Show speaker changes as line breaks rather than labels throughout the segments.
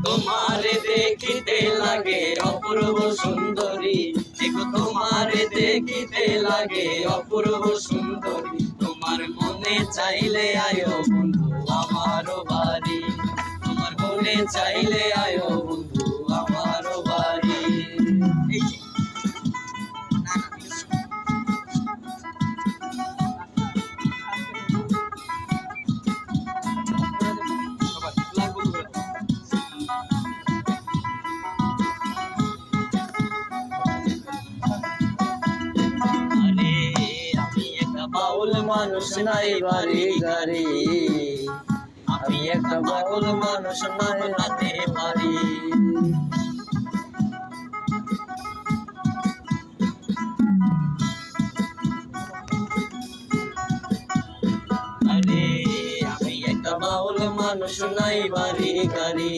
তোমারে দেখিতে লাগে অপূর্ব সুন্দরী, দেখো তোমারে দেখিতে লাগে অপূর্ব সুন্দরী। তোমার মনে চাইলে আয়ো বন্ধু আমার বাড়ি, তোমার মনে চাইলে আয়ো বন্ধু আমার বাড়ি। বাউল মানুষ নাই বাড়ি গাড়ি, আমি একটা পাগল মানুষ নাম নাতে পারি। আরে আমি একটা বাউল মানুষ নাই বাড়ি গাড়ি,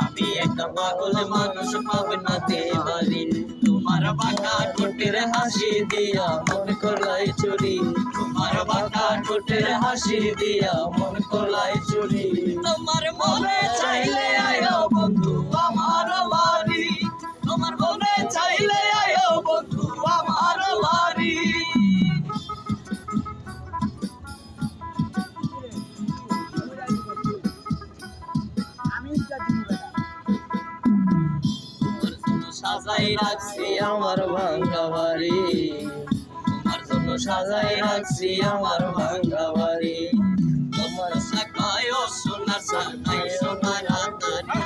আমি একটা পাগল মানুষ পাবনাতে বাড়ি। তোমার বাঁকা ঠোঁটের হাসি দিয়া মন করলাই চুরি, তোমার বাঁকা ঠোঁটের হাসি দিয়া মন করলাই চুরি। তোমার মনে চাইলে আয়ো বন্ধু আমার বাড়ি, তোমার মনে চাইলে আয়ো বন্ধু আমার বাড়ি। সাজাই রাখছি আমার ভাঙ্গা বাড়ি, তোমার জন্য সাজাই রাখছি আমার ভাঙ্গা বাড়ি। তোমার সাকায় সোনার সাকাই সোনার আতারি,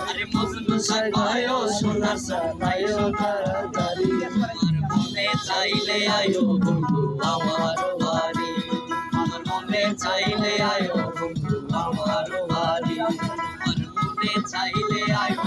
আরে মজনু সাকায় সোনার সাকাই সোনার আতারি। আমার মনে চাইলে আয়ো বন্ধু আমার বাড়ি, আমার মনে চাইলে আয়ো বন্ধু আমার বাড়ি, আমার মনে চাইলে আয়ো